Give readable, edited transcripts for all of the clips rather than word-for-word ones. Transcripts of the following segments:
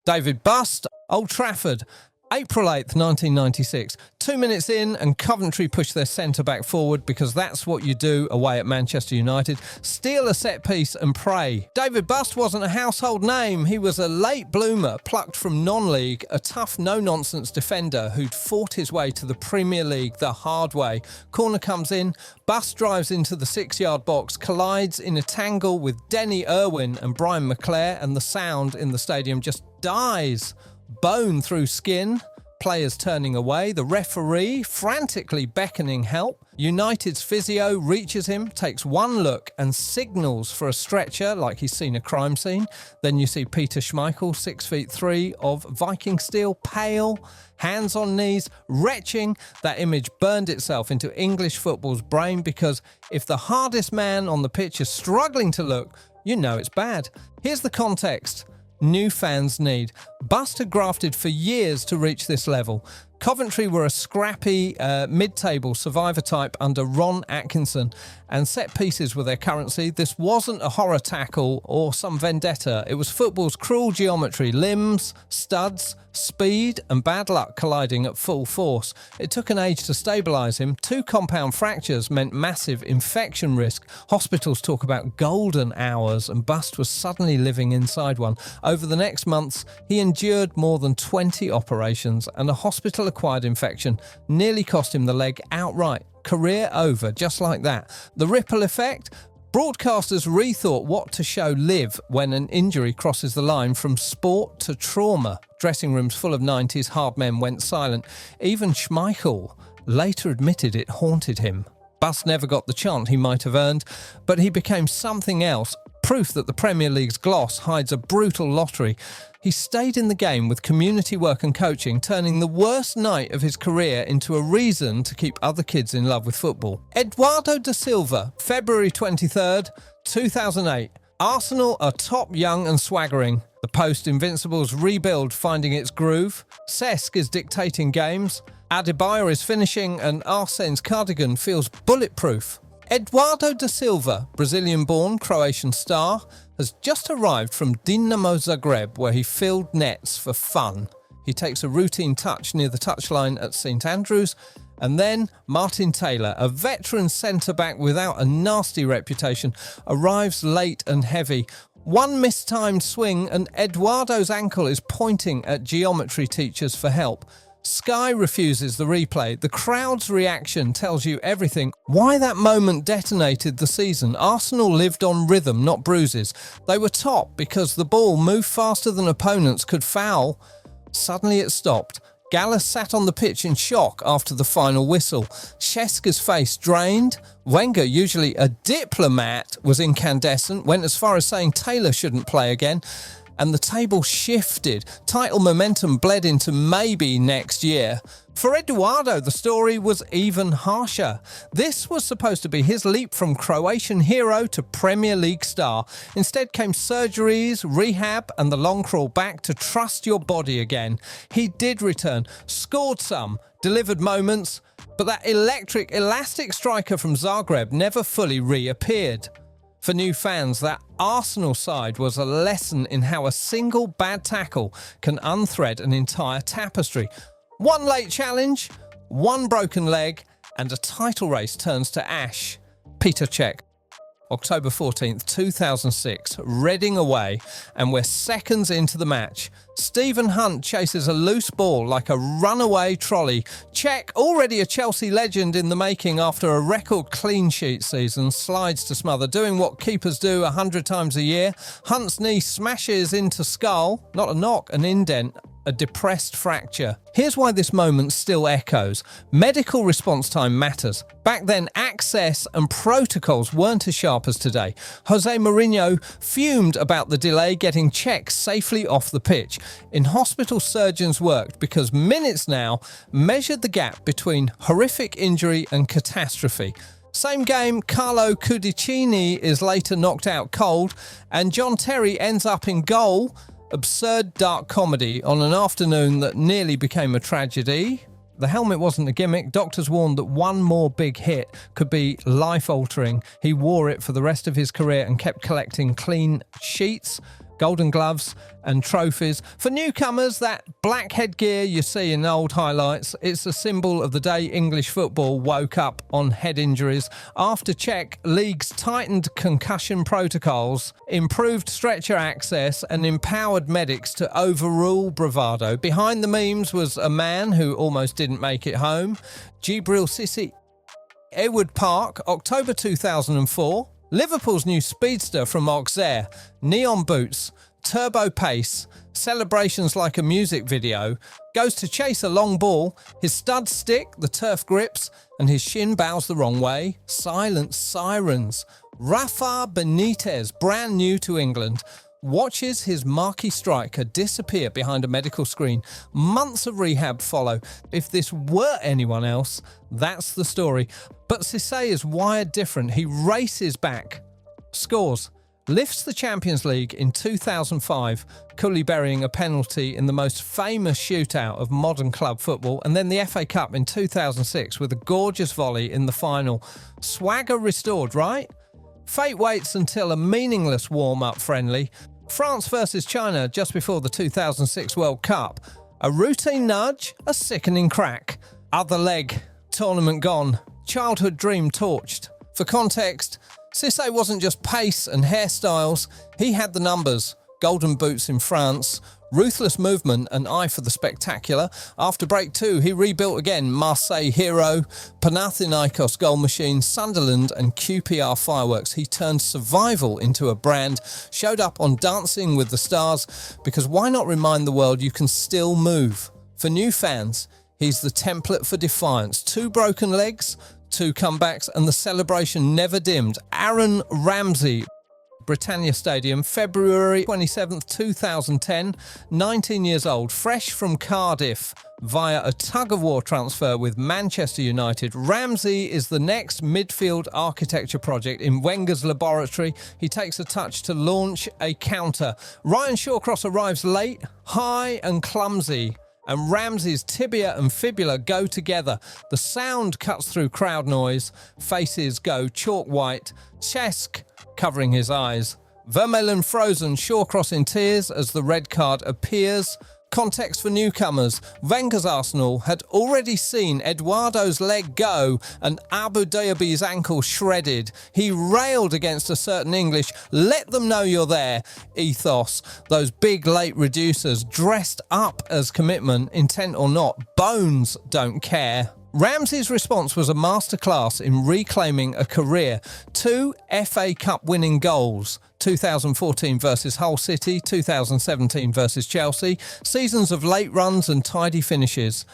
David Busst, Old Trafford, April 8th, 1996. 2 minutes in and Coventry push their centre-back forward because that's what you do away at Manchester United. Steal a set-piece and pray. David Busst wasn't a household name. He was a late bloomer, plucked from non-league, a tough, no-nonsense defender who'd fought his way to the Premier League the hard way. Corner comes in, Busst drives into the 6-yard box, collides in a tangle with Denny Irwin and Brian McClare, and the sound in the stadium just dies. Bone through skin, players turning away, the referee frantically beckoning help. United's physio reaches him, takes one look and signals for a stretcher like he's seen a crime scene. Then you see Peter Schmeichel, 6'3", of Viking steel, pale, hands on knees, retching. That image burned itself into English football's brain because if the hardest man on the pitch is struggling to look, you know it's bad. Here's the context. New fans need. Busst had grafted for years to reach this level. Coventry were a scrappy, mid-table survivor type under Ron Atkinson, and set pieces were their currency. This wasn't a horror tackle or some vendetta. It was football's cruel geometry, limbs, studs, speed and bad luck colliding at full force. It took an age to stabilise him. 2 compound fractures meant massive infection risk. Hospitals talk about golden hours, and Busst was suddenly living inside one. Over the next months, he endured more than 20 operations, and a hospital-acquired infection nearly cost him the leg outright. Career over, just like that. The ripple effect? Broadcasters rethought what to show live when an injury crosses the line from sport to trauma. Dressing rooms full of 90s hard men went silent. Even Schmeichel later admitted it haunted him. Busst never got the chant he might have earned, but he became something else. Proof that the Premier League's gloss hides a brutal lottery. He stayed in the game with community work and coaching, turning the worst night of his career into a reason to keep other kids in love with football. Eduardo da Silva, February 23rd, 2008. Arsenal are top, young and swaggering. The post-Invincibles rebuild finding its groove. Cesc is dictating games. Adebayor is finishing and Arsene's cardigan feels bulletproof. Eduardo da Silva, Brazilian-born Croatian star, has just arrived from Dinamo Zagreb, where he filled nets for fun. He takes a routine touch near the touchline at St Andrews, and then Martin Taylor, a veteran centre-back without a nasty reputation, arrives late and heavy. One mistimed swing and Eduardo's ankle is pointing at geometry teachers for help. Sky refuses the replay. The crowd's reaction tells you everything. Why that moment detonated the season. Arsenal lived on rhythm, not bruises. They were top because the ball moved faster than opponents could foul. Suddenly it stopped. Gallus sat on the pitch in shock after the final whistle. Cesca's face drained. Wenger, usually a diplomat, was incandescent, went as far as saying Taylor shouldn't play again. And the table shifted. Title momentum bled into maybe next year. For Eduardo, the story was even harsher. This was supposed to be his leap from Croatian hero to Premier League star. Instead came surgeries, rehab, and the long crawl back to trust your body again. He did return, scored some, delivered moments, but that electric, elastic striker from Zagreb never fully reappeared. For new fans, that Arsenal side was a lesson in how a single bad tackle can unthread an entire tapestry. One late challenge, one broken leg, and a title race turns to ash. Petr Čech. October 14th, 2006, Reading away, and we're seconds into the match. Stephen Hunt chases a loose ball like a runaway trolley. Čech, already a Chelsea legend in the making after a record clean sheet season, slides to smother, doing what keepers do 100 times a year. Hunt's knee smashes into skull, not a knock, an indent, a depressed fracture. Here's why this moment still echoes. Medical response time matters. Back then, access and protocols weren't as sharp as today. Jose Mourinho fumed about the delay getting Čech safely off the pitch. In hospital, surgeons worked because minutes now measured the gap between horrific injury and catastrophe. Same game, Carlo Cudicini is later knocked out cold, and John Terry ends up in goal. Absurd dark comedy on an afternoon that nearly became a tragedy. The helmet wasn't a gimmick. Doctors warned that one more big hit could be life-altering. He wore it for the rest of his career and kept collecting clean sheets. golden gloves and trophies. For newcomers, that black headgear you see in old highlights, it's a symbol of the day English football woke up on head injuries. After Czech, leagues tightened concussion protocols, improved stretcher access and empowered medics to overrule bravado. Behind the memes was a man who almost didn't make it home, Djibril Cissé. Edward Park, October 2004. Liverpool's new speedster from Auxerre, neon boots, turbo pace, celebrations like a music video, goes to chase a long ball, his studs stick, the turf grips, and his shin bows the wrong way. Silent sirens. Rafa Benitez, brand new to England, watches his marquee striker disappear behind a medical screen. Months of rehab follow. If this were anyone else, that's the story. But Cissé is wired different. He races back, scores, lifts the Champions League in 2005, coolly burying a penalty in the most famous shootout of modern club football, and then the FA Cup in 2006 with a gorgeous volley in the final. Swagger restored, right? Fate waits until a meaningless warm-up friendly. France versus China just before the 2006 World Cup. A routine nudge, a sickening crack. Other leg, tournament gone. Childhood dream torched. For context, Cissé wasn't just pace and hairstyles, he had the numbers. Golden boots in France, ruthless movement and eye for the spectacular. After break 2, he rebuilt again. Marseille hero, Panathinaikos goal machine, Sunderland and QPR fireworks. He turned survival into a brand, showed up on Dancing with the Stars, because why not remind the world you can still move? For new fans, he's the template for defiance. 2 broken legs, 2 comebacks, and the celebration never dimmed. Aaron Ramsey, Britannia Stadium, February 27th, 2010, 19 years old, fresh from Cardiff via a tug-of-war transfer with Manchester United. Ramsey is the next midfield architecture project in Wenger's laboratory. He takes a touch to launch a counter. Ryan Shawcross arrives late, high and clumsy, and Ramsey's tibia and fibula go together. The sound cuts through crowd noise, faces go chalk white, Cesc covering his eyes. Vermaelen frozen, Shawcross in tears as the red card appears. Context for newcomers. Wenger's Arsenal had already seen Eduardo's leg go and Abu Dhabi's ankle shredded. He railed against a certain English, let them know you're there ethos. Those big late reducers dressed up as commitment, intent or not, bones don't care. Ramsey's response was a masterclass in reclaiming a career. 2 FA Cup winning goals, 2014 versus Hull City, 2017 versus Chelsea, seasons of late runs and tidy finishes.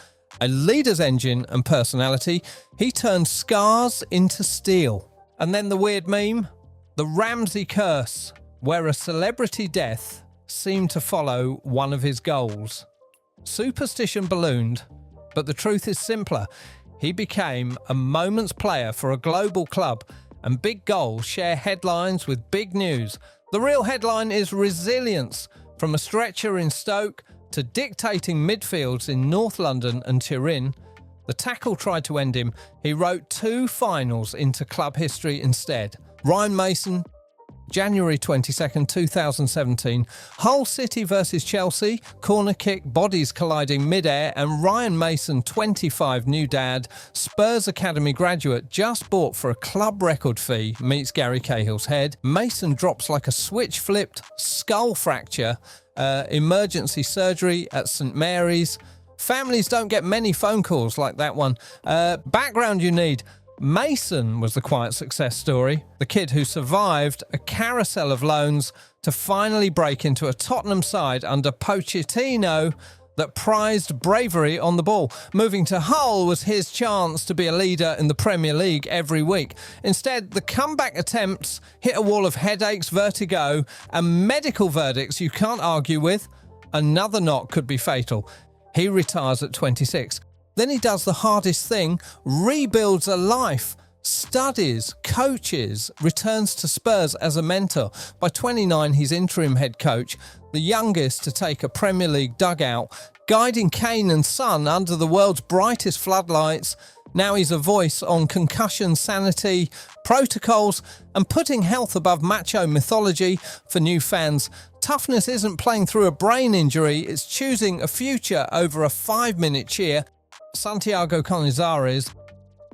A leader's engine and personality, he turned scars into steel. And then the weird meme, the Ramsey curse, where a celebrity death seemed to follow one of his goals. Superstition ballooned, but the truth is simpler. He became a moment's player for a global club, and big goals share headlines with big news. The real headline is resilience, from a stretcher in Stoke to dictating midfields in North London and Turin. The tackle tried to end him. He wrote 2 finals into club history instead. Ryan Mason, January 22nd, 2017, Hull City versus Chelsea, corner kick, bodies colliding mid-air, and Ryan Mason, 25, new dad, Spurs Academy graduate, just bought for a club record fee, meets Gary Cahill's head. Mason drops like a switch flipped, skull fracture, emergency surgery at St Mary's. Families don't get many phone calls like that one. Background you need. Mason was the quiet success story, the kid who survived a carousel of loans to finally break into a Tottenham side under Pochettino that prized bravery on the ball. Moving to Hull was his chance to be a leader in the Premier League every week. Instead, the comeback attempts hit a wall of headaches, vertigo, and medical verdicts you can't argue with. Another knock could be fatal. He retires at 26. Then he does the hardest thing, rebuilds a life, studies, coaches, returns to Spurs as a mentor. By 29, he's interim head coach, the youngest to take a Premier League dugout, guiding Kane and Son under the world's brightest floodlights. Now he's a voice on concussion sanity, protocols, and putting health above macho mythology. For new fans, Toughness isn't playing through a brain injury, it's choosing a future over a 5-minute cheer. Santiago Cañizares.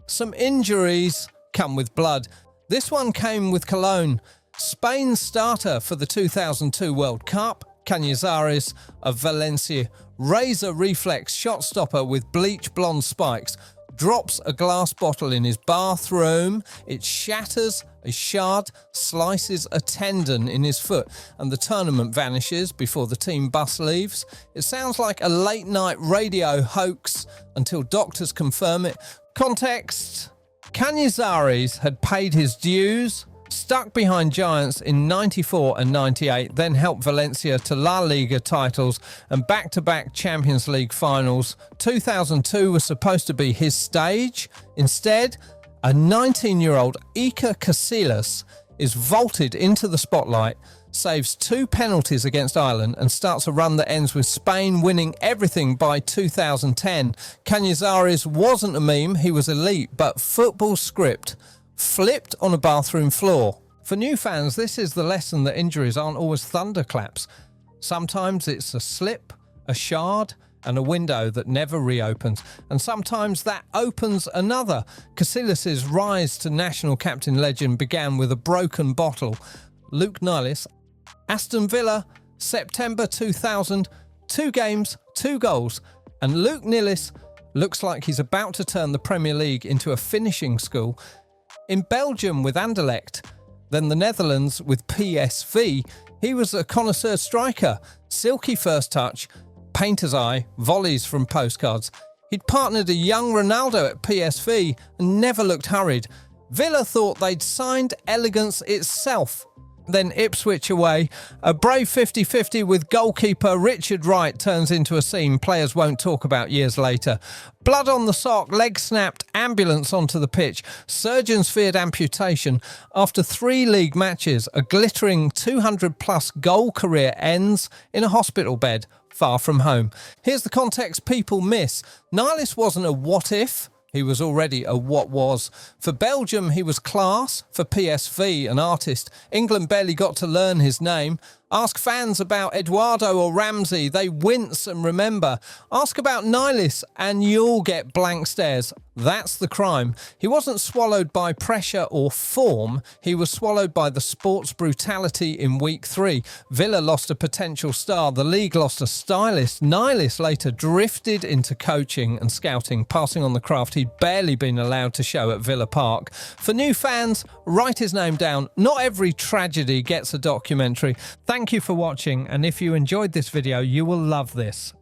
Some injuries come with blood. This one came with Cologne. Spain's starter for the 2002 World Cup, Cañizares of Valencia, razor reflex shot stopper with bleach blonde spikes, drops a glass bottle in his bathroom, it shatters a shard, slices a tendon in his foot, and the tournament vanishes before the team bus leaves. It sounds like a late night radio hoax until doctors confirm it. Context: Cañizares had paid his dues, stuck behind giants in 94 and 98, then helped Valencia to La Liga titles and back-to-back Champions League finals. 2002 was supposed to be his stage. Instead, a 19-year-old Iker Casillas is vaulted into the spotlight, saves 2 penalties against Ireland and starts a run that ends with Spain winning everything by 2010. Cañizares wasn't a meme, he was elite, but football script flipped on a bathroom floor. For new fans, this is the lesson that injuries aren't always thunderclaps. Sometimes it's a slip, a shard, and a window that never reopens. And sometimes that opens another. Casillas' rise to national captain legend began with a broken bottle. Luc Nilis, Aston Villa, September 2000, 2 games, 2 goals. And Luc Nilis looks like he's about to turn the Premier League into a finishing school. In Belgium with Anderlecht, then the Netherlands with PSV, he was a connoisseur striker. Silky first touch, painter's eye, volleys from postcards. He'd partnered a young Ronaldo at PSV and never looked hurried. Villa thought they'd signed elegance itself. Then Ipswich away, a brave 50-50 with goalkeeper Richard Wright turns into a scene players won't talk about years later. Blood on the sock, leg snapped, ambulance onto the pitch. Surgeons feared amputation. After 3 league matches, a glittering 200-plus goal career ends in a hospital bed, far from home. Here's the context people miss. Nilis wasn't a what-if. He was already a what was. For Belgium, he was class. For PSV, an artist. England barely got to learn his name. Ask fans about Eduardo or Ramsey. They wince and remember. Ask about Nilis and you'll get blank stares. That's the crime. He wasn't swallowed by pressure or form. He was swallowed by the sports brutality in week 3. Villa lost a potential star. The league lost a stylist. Nilis later drifted into coaching and scouting, passing on the craft he'd barely been allowed to show at Villa Park. For new fans, write his name down. Not every tragedy gets a documentary. Thank you for watching, and if you enjoyed this video, you will love this.